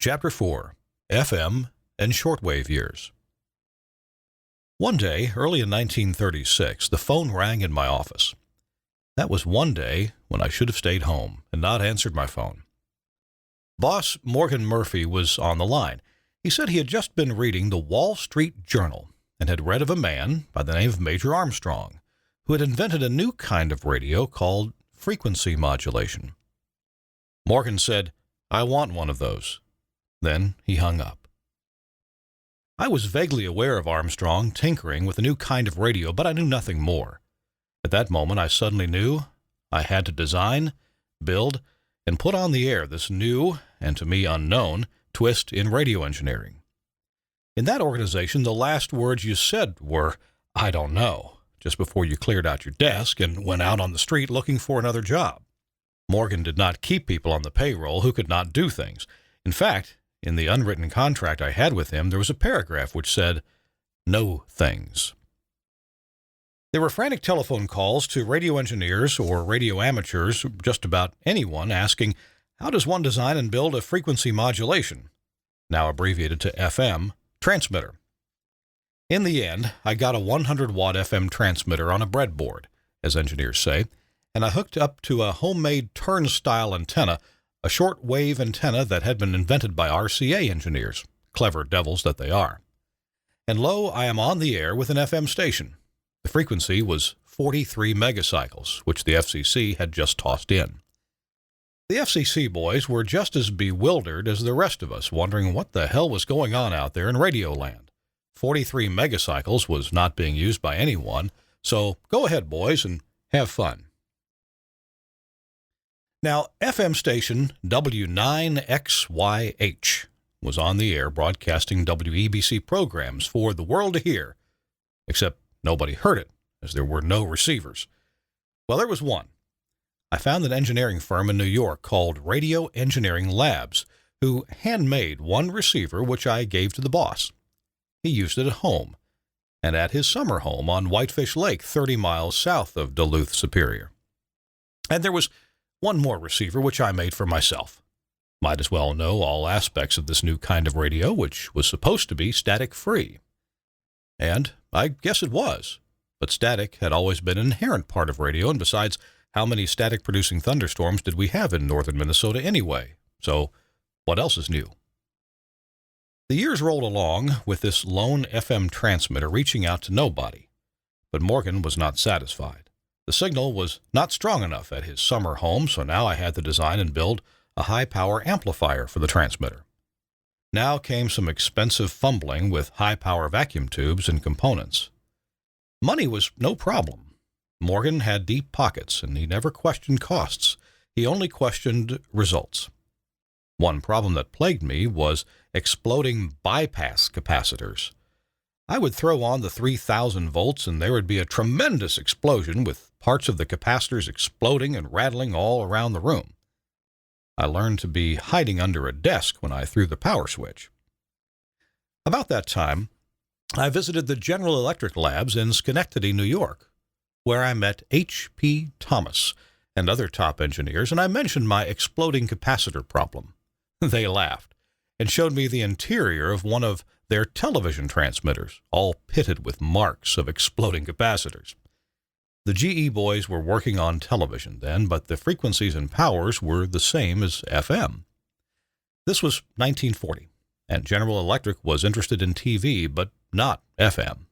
Chapter 4, FM and Shortwave Years. One day, early in 1936, the phone rang in my office. That was one day when I should have stayed home and not answered my phone. Boss Morgan Murphy was on the line. He said he had just been reading the Wall Street Journal and had read of a man by the name of Major Armstrong who had invented a new kind of radio called frequency modulation. Morgan said, "I want one of those." Then he hung up. I was vaguely aware of Armstrong tinkering with a new kind of radio, but I knew nothing more. At that moment, I suddenly knew I had to design, build, and put on the air this new, and to me unknown, twist in radio engineering. In that organization, the last words you said were, "I don't know," just before you cleared out your desk and went out on the street looking for another job. Morgan did not keep people on the payroll who could not do things. In fact, in the unwritten contract I had with him, there was a paragraph which said, "No things." There were frantic telephone calls to radio engineers or radio amateurs, just about anyone, asking, how does one design and build a frequency modulation, now abbreviated to FM, transmitter? In the end, I got a 100-watt FM transmitter on a breadboard, as engineers say, and I hooked up to a homemade turnstile antenna, a short-wave antenna that had been invented by RCA engineers, clever devils that they are. And lo, I am on the air with an FM station. The frequency was 43 megacycles, which the FCC had just tossed in. The FCC boys were just as bewildered as the rest of us, wondering what the hell was going on out there in radio land. 43 megacycles was not being used by anyone, so go ahead, boys, and have fun. Now, FM station W9XYH was on the air broadcasting WEBC programs for the world to hear, except nobody heard it, as there were no receivers. Well, there was one. I found an engineering firm in New York called Radio Engineering Labs, who handmade one receiver which I gave to the boss. He used it at home, and at his summer home on Whitefish Lake, 30 miles south of Duluth, Superior. And there was one more receiver which I made for myself. Might as well know all aspects of this new kind of radio, which was supposed to be static-free. And I guess it was, but static had always been an inherent part of radio, and besides, how many static-producing thunderstorms did we have in northern Minnesota anyway? So what else is new? The years rolled along with this lone FM transmitter reaching out to nobody, but Morgan was not satisfied. The signal was not strong enough at his summer home, so now I had to design and build a high-power amplifier for the transmitter. Now came some expensive fumbling with high-power vacuum tubes and components. Money was no problem. Morgan had deep pockets, and he never questioned costs. He only questioned results. One problem that plagued me was exploding bypass capacitors. I would throw on the 3,000 volts, and there would be a tremendous explosion with parts of the capacitors exploding and rattling all around the room. I learned to be hiding under a desk when I threw the power switch. About that time, I visited the General Electric labs in Schenectady, New York, where I met H.P. Thomas and other top engineers, and I mentioned my exploding capacitor problem. They laughed and showed me the interior of one of their television transmitters, all pitted with marks of exploding capacitors. The GE boys were working on television then, but the frequencies and powers were the same as FM. This was 1940, and General Electric was interested in TV, but not FM.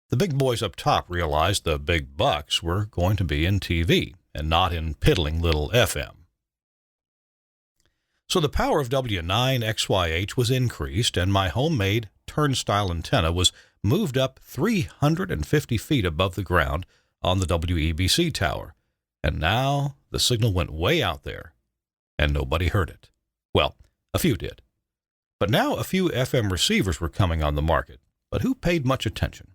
The big boys up top realized the big bucks were going to be in TV and not in piddling little FM. So the power of W9XYH was increased, and my homemade turnstile antenna was moved up 350 feet above the ground on the WEBC tower, and now the signal went way out there, and nobody heard it. Well, a few did. But now a few FM receivers were coming on the market, but who paid much attention?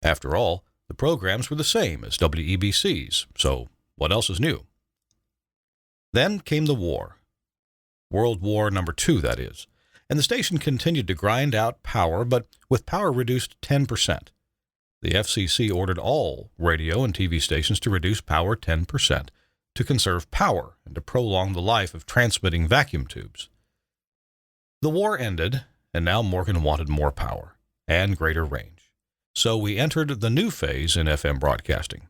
After all, the programs were the same as WEBC's, so what else is new? Then came the war. World War II, that is, and the station continued to grind out power, but with power reduced 10%. The FCC ordered all radio and TV stations to reduce power 10% to conserve power and to prolong the life of transmitting vacuum tubes. The war ended, and now Morgan wanted more power and greater range. So we entered the new phase in FM broadcasting.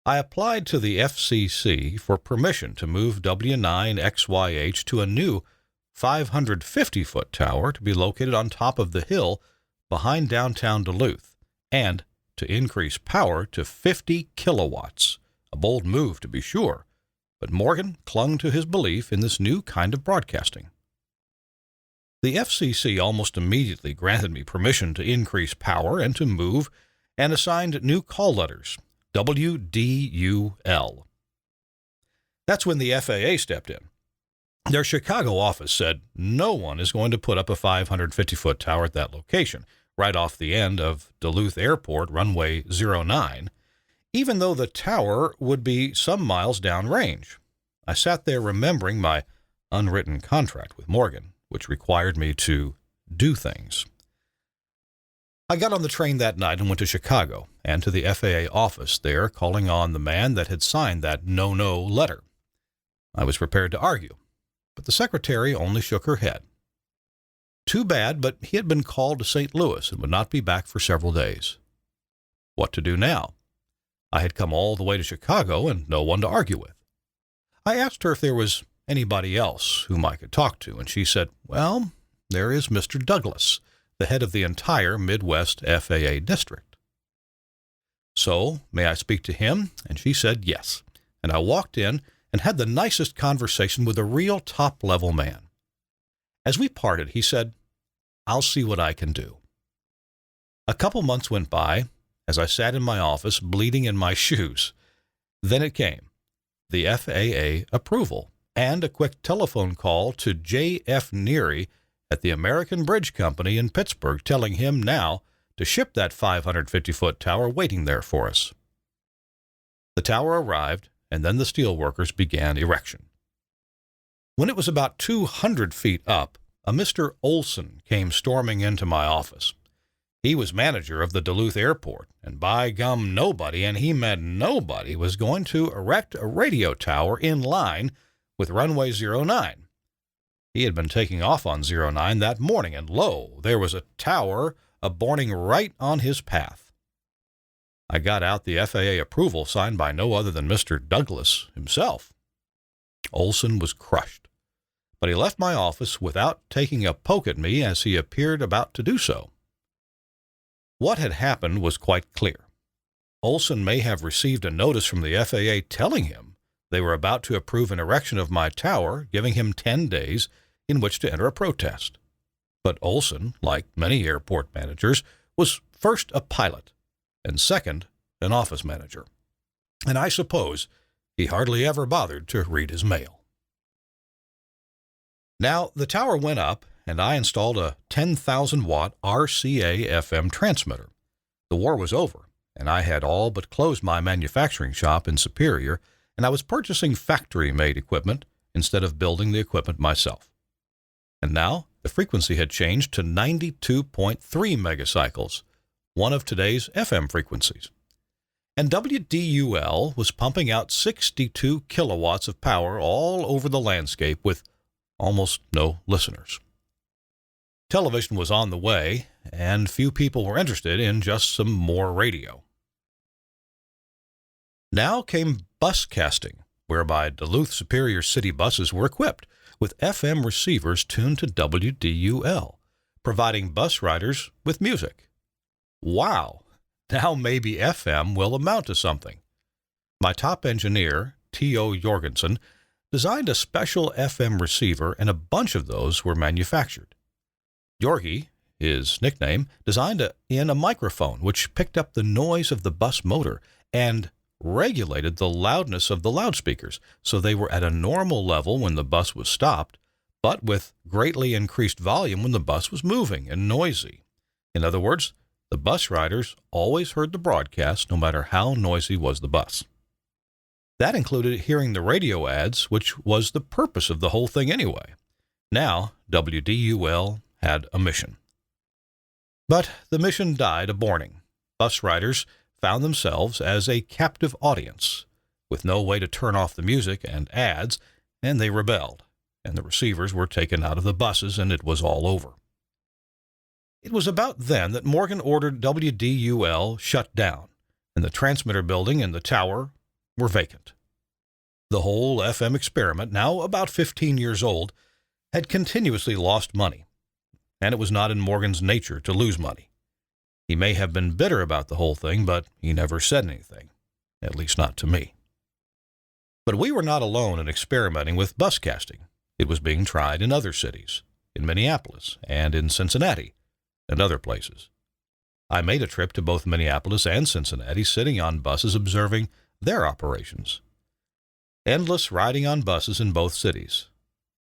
I applied to the FCC for permission to move W9XYH to a new 550-foot tower to be located on top of the hill behind downtown Duluth, and to increase power to 50 kilowatts. A bold move, to be sure, but Morgan clung to his belief in this new kind of broadcasting. The FCC almost immediately granted me permission to increase power and to move, and assigned new call letters, WDUL. That's when the FAA stepped in. Their Chicago office said no one is going to put up a 550-foot tower at that location, right off the end of Duluth Airport, runway 09, even though the tower would be some miles downrange. I sat there remembering my unwritten contract with Morgan, which required me to do things. I got on the train that night and went to Chicago and to the FAA office there, calling on the man that had signed that no-no letter. I was prepared to argue, but the secretary only shook her head. Too bad, but he had been called to St. Louis and would not be back for several days. What to do now? I had come all the way to Chicago and no one to argue with. I asked her if there was anybody else whom I could talk to, and she said, well, there is Mr. Douglas, the head of the entire Midwest FAA district. So, may I speak to him? And she said yes, and I walked in and had the nicest conversation with a real top-level man. As we parted, he said, I'll see what I can do. A couple months went by as I sat in my office bleeding in my shoes. Then it came, the FAA approval, and a quick telephone call to J.F. Neary at the American Bridge Company in Pittsburgh, telling him now to ship that 550-foot tower waiting there for us. The tower arrived, and then the steelworkers began erection. When it was about 200 feet up, a Mr. Olson came storming into my office. He was manager of the Duluth Airport, and by gum nobody, and he meant nobody, was going to erect a radio tower in line with runway 09. He had been taking off on 09 that morning, and lo, there was a tower aborting right on his path. I got out the FAA approval signed by no other than Mr. Douglas himself. Olson was crushed, but he left my office without taking a poke at me as he appeared about to do so. What had happened was quite clear. Olson may have received a notice from the FAA telling him they were about to approve an erection of my tower, giving him 10 days in which to enter a protest. But Olson, like many airport managers, was first a pilot and second an office manager. And I suppose he hardly ever bothered to read his mail. Now, the tower went up, and I installed a 10,000-watt RCA FM transmitter. The war was over, and I had all but closed my manufacturing shop in Superior, and I was purchasing factory-made equipment instead of building the equipment myself. And now the frequency had changed to 92.3 megacycles, one of today's FM frequencies. And WDUL was pumping out 62 kilowatts of power all over the landscape with almost no listeners. Television was on the way, and few people were interested in just some more radio. Now came bus casting, whereby Duluth Superior City buses were equipped with FM receivers tuned to WDUL, providing bus riders with music. Wow! Now maybe FM will amount to something. My top engineer, T.O. Jorgensen, designed a special FM receiver, and a bunch of those were manufactured. Yorgi, his nickname, designed in a microphone which picked up the noise of the bus motor and regulated the loudness of the loudspeakers so they were at a normal level when the bus was stopped, but with greatly increased volume when the bus was moving and noisy. In other words, the bus riders always heard the broadcast no matter how noisy was the bus. That included hearing the radio ads, which was the purpose of the whole thing anyway. Now, WDUL had a mission. But the mission died a-borning. Bus riders found themselves as a captive audience, with no way to turn off the music and ads, and they rebelled. and the receivers were taken out of the buses, and it was all over. It was about then that Morgan ordered WDUL shut down, and the transmitter building and the tower were vacant. The whole FM experiment, now about 15 years old, had continuously lost money, and it was not in Morgan's nature to lose money. He may have been bitter about the whole thing, but he never said anything, at least not to me. But we were not alone in experimenting with buscasting. It was being tried in other cities, in Minneapolis and in Cincinnati and other places. I made a trip to both Minneapolis and Cincinnati, sitting on buses observing their operations. Endless riding on buses in both cities.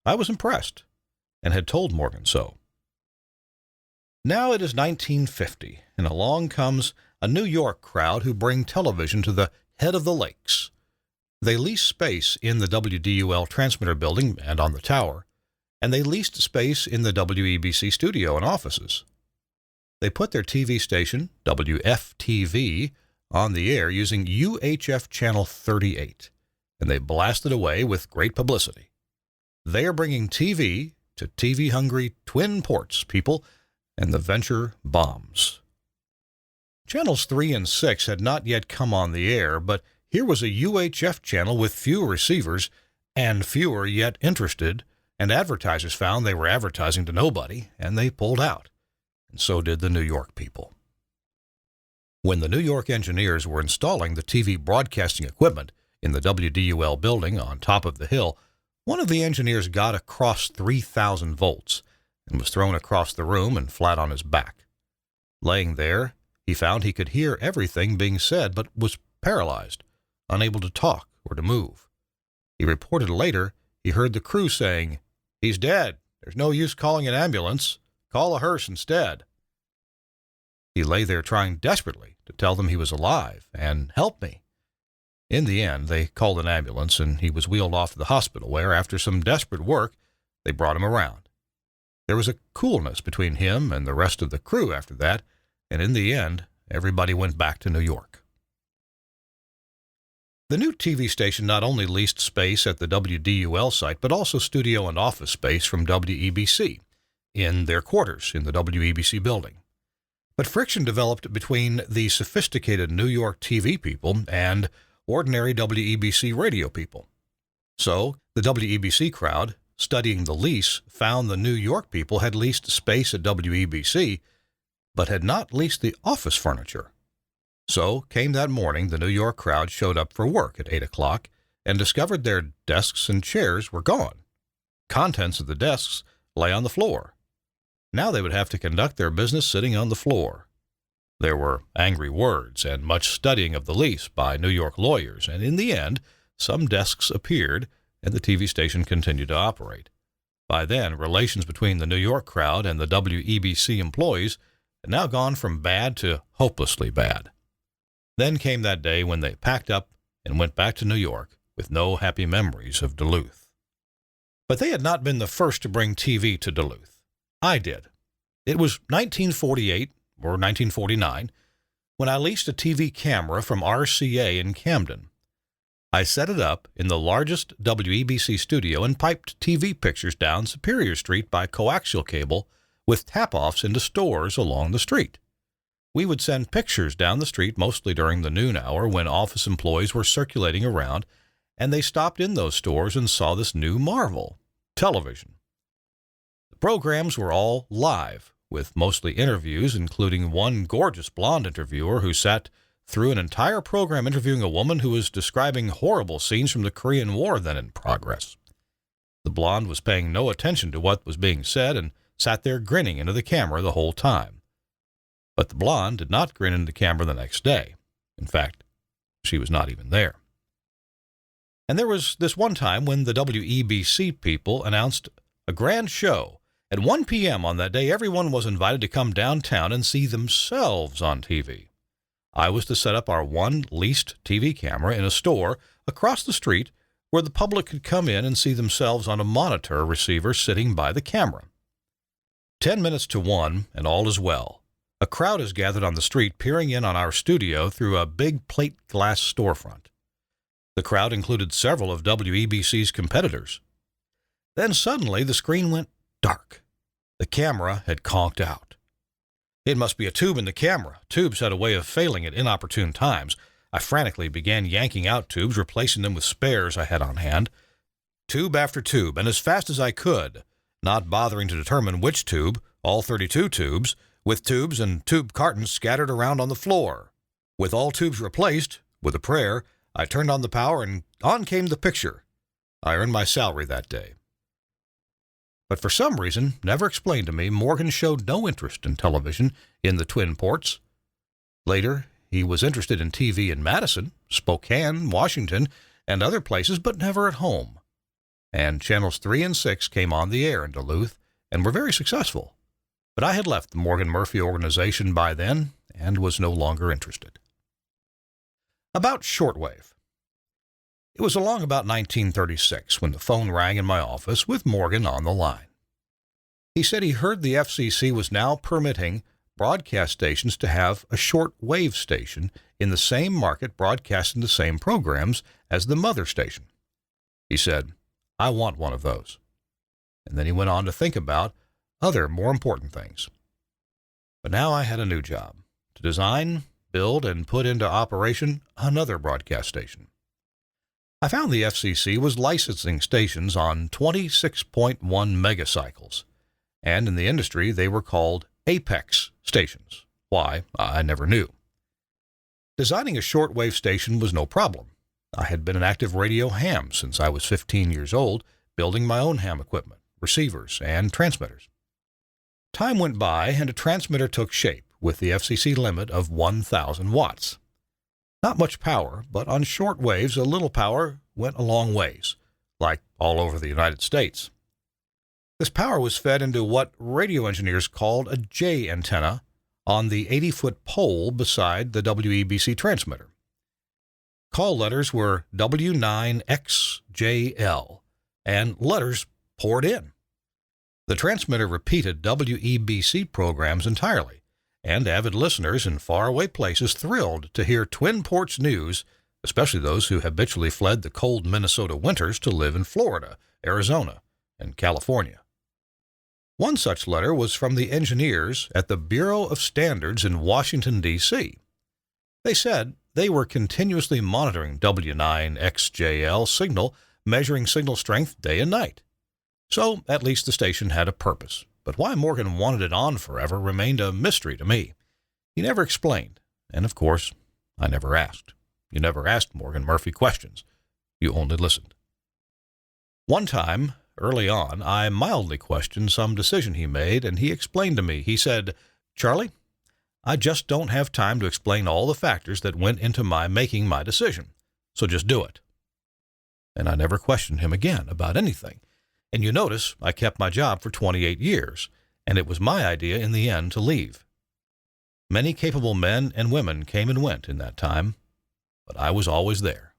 I was impressed and had told Morgan so. Now it is 1950, and along comes a New York crowd who bring television to the head of the lakes. They lease space in the WDUL transmitter building and on the tower, and they leased space in the WEBC studio and offices. They put their TV station, WFTV, on the air using UHF Channel 38, and they blasted away with great publicity. They are bringing TV to TV-hungry Twin Ports people, and the venture bombs. Channels 3 and 6 had not yet come on the air, but here was a UHF channel with few receivers and fewer yet interested, and advertisers found they were advertising to nobody, and they pulled out. And so did the New York people. When the New York engineers were installing the TV broadcasting equipment in the WDUL building on top of the hill, one of the engineers got across 3,000 volts and was thrown across the room and flat on his back. Laying there, he found he could hear everything being said, but was paralyzed, unable to talk or to move. He reported later he heard the crew saying, "He's dead. There's no use calling an ambulance. Call a hearse instead." He lay there trying desperately to tell them he was alive and help me. In the end, they called an ambulance, and he was wheeled off to the hospital where, after some desperate work, they brought him around. There was a coolness between him and the rest of the crew after that, and in the end, everybody went back to New York. The new TV station not only leased space at the WDUL site, but also studio and office space from WEBC in their quarters in the WEBC building. But friction developed between the sophisticated New York TV people and ordinary WEBC radio people. So the WEBC crowd, studying the lease, found the New York people had leased space at WEBC, but had not leased the office furniture. So came that morning, the New York crowd showed up for work at 8 o'clock and discovered their desks and chairs were gone. Contents of the desks lay on the floor. Now they would have to conduct their business sitting on the floor. There were angry words and much studying of the lease by New York lawyers, and in the end, some desks appeared, and the TV station continued to operate. By then, relations between the New York crowd and the WEBC employees had now gone from bad to hopelessly bad. Then came that day when they packed up and went back to New York with no happy memories of Duluth. But they had not been the first to bring TV to Duluth. I did. It was 1948 or 1949 when I leased a TV camera from RCA in Camden. I set it up in the largest WEBC studio and piped TV pictures down Superior Street by coaxial cable with tap-offs into stores along the street. We would send pictures down the street mostly during the noon hour when office employees were circulating around, and they stopped in those stores and saw this new marvel, television. The programs were all live, with mostly interviews, including one gorgeous blonde interviewer who sat through an entire program interviewing a woman who was describing horrible scenes from the Korean War then in progress. The blonde was paying no attention to what was being said and sat there grinning into the camera the whole time. But the blonde did not grin into the camera the next day. In fact, she was not even there. And there was this one time when the WEBC people announced a grand show. At 1 p.m. on that day, everyone was invited to come downtown and see themselves on TV. I was to set up our one leased TV camera in a store across the street where the public could come in and see themselves on a monitor receiver sitting by the camera. 10 minutes to 1, and all is well. A crowd is gathered on the street peering in on our studio through a big plate glass storefront. The crowd included several of WEBC's competitors. Then suddenly the screen went dark. The camera had conked out. It must be a tube in the camera. Tubes had a way of failing at inopportune times. I frantically began yanking out tubes, replacing them with spares I had on hand. Tube after tube, and as fast as I could, not bothering to determine which tube, all 32 tubes, with tubes and tube cartons scattered around on the floor. With all tubes replaced, with a prayer, I turned on the power and on came the picture. I earned my salary that day. But for some reason, never explained to me, Morgan showed no interest in television in the Twin Ports. Later, he was interested in TV in Madison, Spokane, Washington, and other places, but never at home. And channels 3 and 6 came on the air in Duluth and were very successful. But I had left the Morgan Murphy organization by then and was no longer interested. About shortwave. It was along about 1936 when the phone rang in my office with Morgan on the line. He said he heard the FCC was now permitting broadcast stations to have a short-wave station in the same market broadcasting the same programs as the mother station. He said, "I want one of those." And then he went on to think about other more important things. But now I had a new job, to design, build, and put into operation another broadcast station. I found the FCC was licensing stations on 26.1 megacycles, and in the industry they were called Apex stations. Why, I never knew. Designing a shortwave station was no problem. I had been an active radio ham since I was 15 years old, building my own ham equipment, receivers, and transmitters. Time went by, and a transmitter took shape with the FCC limit of 1,000 watts. Not much power, but on short waves, a little power went a long ways, like all over the United States. This power was fed into what radio engineers called a J antenna on the 80-foot pole beside the WEBC transmitter. Call letters were W9XJL, and letters poured in. The transmitter repeated WEBC programs entirely, and avid listeners in faraway places thrilled to hear Twin Ports news, especially those who habitually fled the cold Minnesota winters to live in Florida, Arizona, and California. One such letter was from the engineers at the Bureau of Standards in Washington, D.C. They said they were continuously monitoring W9XJL signal, measuring signal strength day and night. So at least the station had a purpose. But why Morgan wanted it on forever remained a mystery to me. He never explained, and of course, I never asked. You never asked Morgan Murphy questions. You only listened. One time, early on, I mildly questioned some decision he made, and he explained to me. He said, "Charlie, I just don't have time to explain all the factors that went into my making my decision, so just do it." And I never questioned him again about anything. And you notice I kept my job for 28 years, and it was my idea in the end to leave. Many capable men and women came and went in that time, but I was always there.